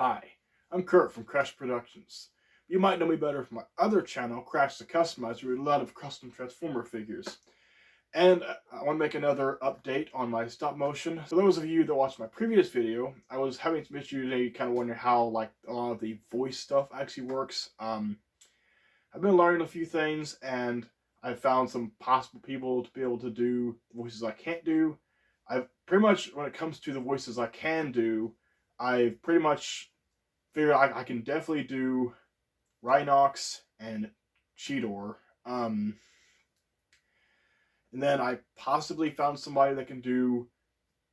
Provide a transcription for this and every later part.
Hi, I'm Kurt from Crash Productions. You might know me better from my other channel, Crash the Customizer, with a lot of custom Transformer figures. And I want to make another update on my stop motion. For those of you that watched my previous video, I was having some issues today, kind of wondering how a lot of the voice stuff actually works. I've been learning a few things, and I've found some possible people to be able to do voices I can't do. I've pretty much, when it comes to the voices I can do, I've pretty much figured I can definitely do Rhinox and Cheetor. And then I possibly found somebody that can do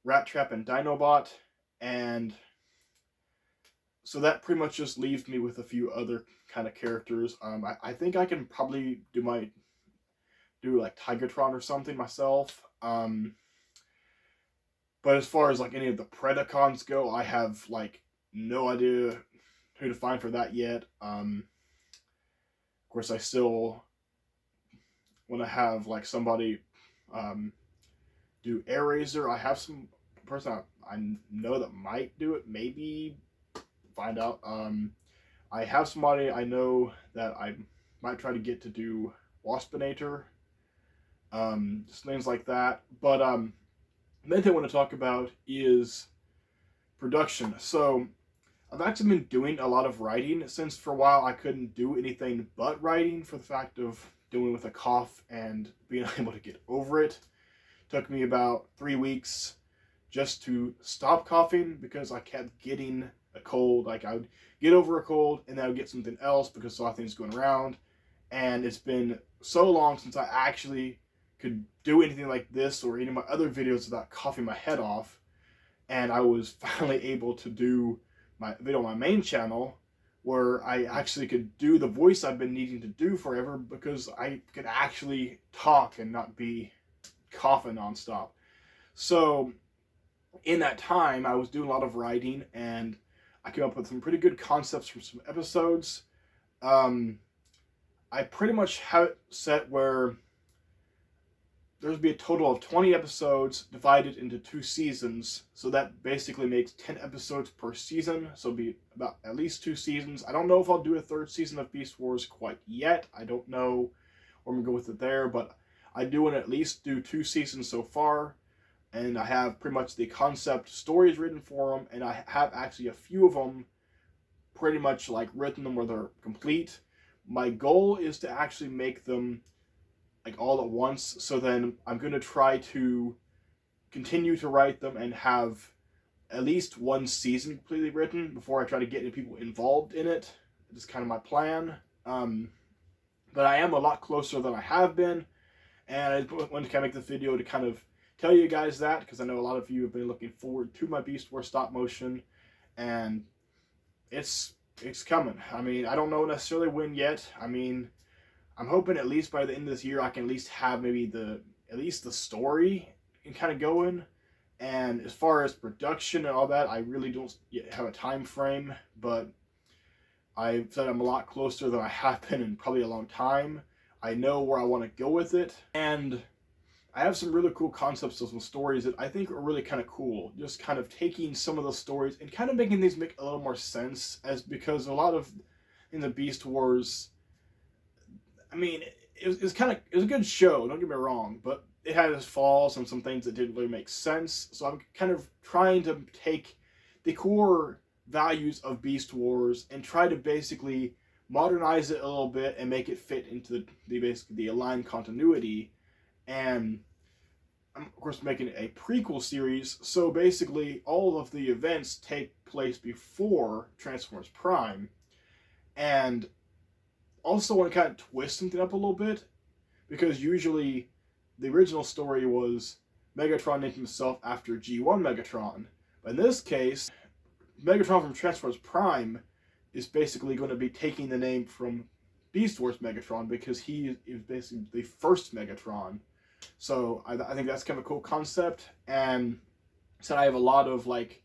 Rat Trap and Dinobot, and so that pretty much just leaves me with a few other kind of characters. I think I can probably do like Tigatron or something myself. But as far as like any of the Predacons go, I have like no idea who to find for that yet. Of course, I still want to have like somebody do Airazor. I have some person I know that might do it. Maybe find out. I have somebody I know that I might try to get to do Waspinator. Just things like that. But the main thing I want to talk about is production. So I've actually been doing a lot of writing since for a while I couldn't do anything but writing for the fact of dealing with a cough and being able to get over it. Took me about 3 weeks just to stop coughing because I kept getting a cold. Like I would get over a cold and then I would get something else because a lot of things going around. And it's been so long since I actually could do anything like this or any of my other videos without coughing my head off. And I was finally able to do my video on my main channel where I actually could do the voice I've been needing to do forever because I could actually talk and not be coughing nonstop. So in that time, I was doing a lot of writing and I came up with some pretty good concepts from some episodes. I pretty much have it set where there's be a total of 20 episodes divided into 2 seasons. So that basically makes 10 episodes per season. So it'll be about at least 2 seasons. I don't know if I'll do a 3rd season of Beast Wars quite yet. I don't know where I'm going to go with it there, but I do want to at least do 2 seasons so far. And I have pretty much the concept stories written for them, and I have actually a few of them pretty much like written them where they're complete. My goal is to actually make them like all at once, so then I'm going to try to continue to write them and have at least 1 season completely written before I try to get any people involved in it. It's kind of my plan. But I am a lot closer than I have been, and I wanted to kind of make this video to kind of tell you guys that, because I know a lot of you have been looking forward to my Beast Wars stop motion, and it's coming. I mean, I don't know necessarily when yet. I mean, I'm hoping at least by the end of this year I can at least have maybe at least the story and kind of going. And as far as production and all that, I really don't yet have a time frame, but I said I'm a lot closer than I have been in probably a long time. I know where I want to go with it, and I have some really cool concepts of some stories that I think are really kind of cool. Just kind of taking some of those stories and kind of making these make a little more sense, as because a lot of in the Beast Wars, I mean, it was a good show, don't get me wrong, but it had its flaws and some things that didn't really make sense. So I'm kind of trying to take the core values of Beast Wars and try to basically modernize it a little bit and make it fit into basically the aligned continuity. And I'm of course making a prequel series, so basically all of the events take place before Transformers Prime. And also want to kind of twist something up a little bit, because usually the original story was Megatron named himself after G1 Megatron. But in this case, Megatron from Transformers Prime is basically going to be taking the name from Beast Wars Megatron, because he is basically the first Megatron. So I think that's kind of a cool concept. And so I have a lot of like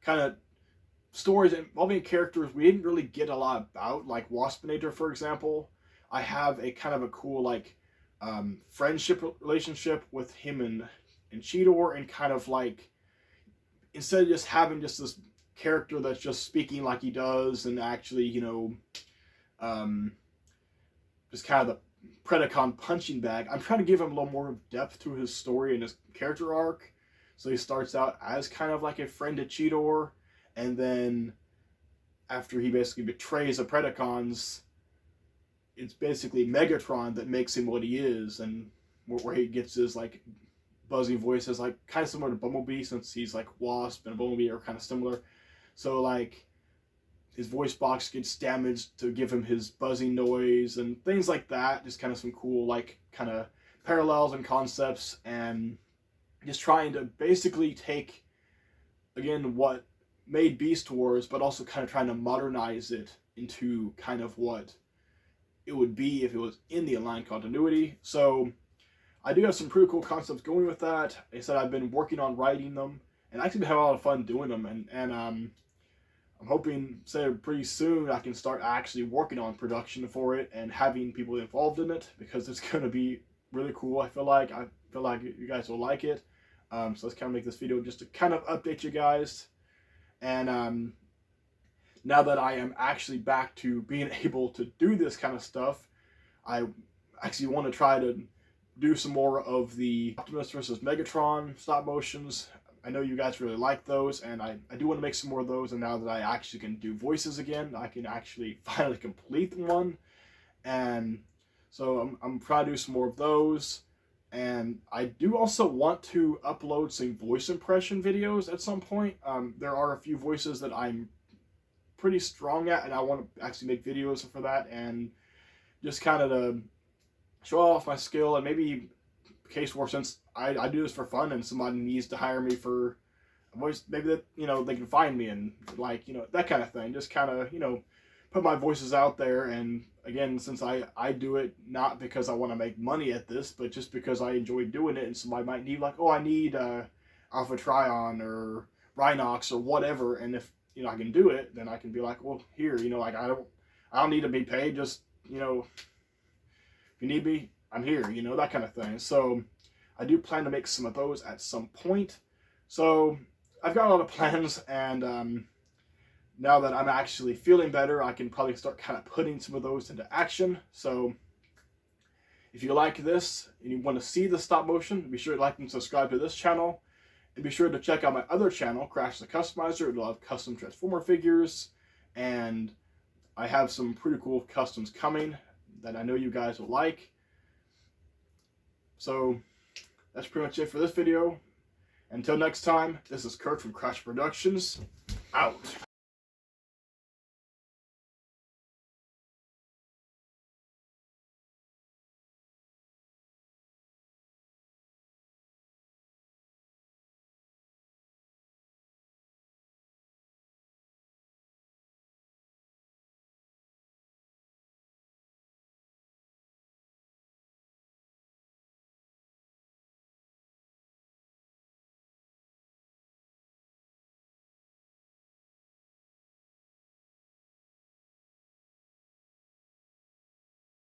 kind of stories involving characters we didn't really get a lot about, like Waspinator, for example. I have a kind of a cool like friendship relationship with him and Cheetor, and kind of like, instead of just having just this character that's just speaking like he does and actually, you know, just kind of the Predacon punching bag. I'm trying to give him a little more depth to his story and his character arc. So he starts out as kind of like a friend to Cheetor, and then after he basically betrays the Predacons, it's basically Megatron that makes him what he is, and where he gets his like buzzing voice is like kind of similar to Bumblebee, since he's like Wasp and Bumblebee are kind of similar. So like his voice box gets damaged to give him his buzzing noise and things like that. Just kind of some cool like kind of parallels and concepts, and just trying to basically take again what made Beast Wars, but also kind of trying to modernize it into kind of what it would be if it was in the aligned continuity. So I do have some pretty cool concepts going with that. Like I said, I've been working on writing them, and I actually have a lot of fun doing them, and I'm hoping, say, pretty soon I can start actually working on production for it and having people involved in it, because it's going to be really cool. I feel like you guys will like it. So let's kind of make this video just to kind of update you guys. And now that I am actually back to being able to do this kind of stuff, I actually want to try to do some more of the Optimus versus Megatron stop motions. I know you guys really like those, and I do want to make some more of those, and now that I actually can do voices again, I can actually finally complete one. And so I'm trying to do some more of those. And I do also want to upload some voice impression videos at some point. There are a few voices that I'm pretty strong at, and I want to actually make videos for that, and just kind of to show off my skill, and maybe case where, since I do this for fun and somebody needs to hire me for a voice, maybe that, you know, they can find me, and like, you know, that kind of thing. Just kind of, you know, put my voices out there. And again, since I do it not because I want to make money at this, but just because I enjoy doing it, and somebody might need like, oh, I need Alpha Trion or Rhinox or whatever, and if, you know, I can do it, then I can be like, well, here, you know, like I don't need to be paid, just, you know, if you need me, I'm here, you know, that kind of thing. So I do plan to make some of those at some point. So I've got a lot of plans, and now that I'm actually feeling better, I can probably start kind of putting some of those into action. So if you like this and you want to see the stop motion, be sure to like and subscribe to this channel. And be sure to check out my other channel, Crash the Customizer. It'll have custom Transformer figures, and I have some pretty cool customs coming that I know you guys will like. So that's pretty much it for this video. Until next time, this is Kurt from Crash Productions, out.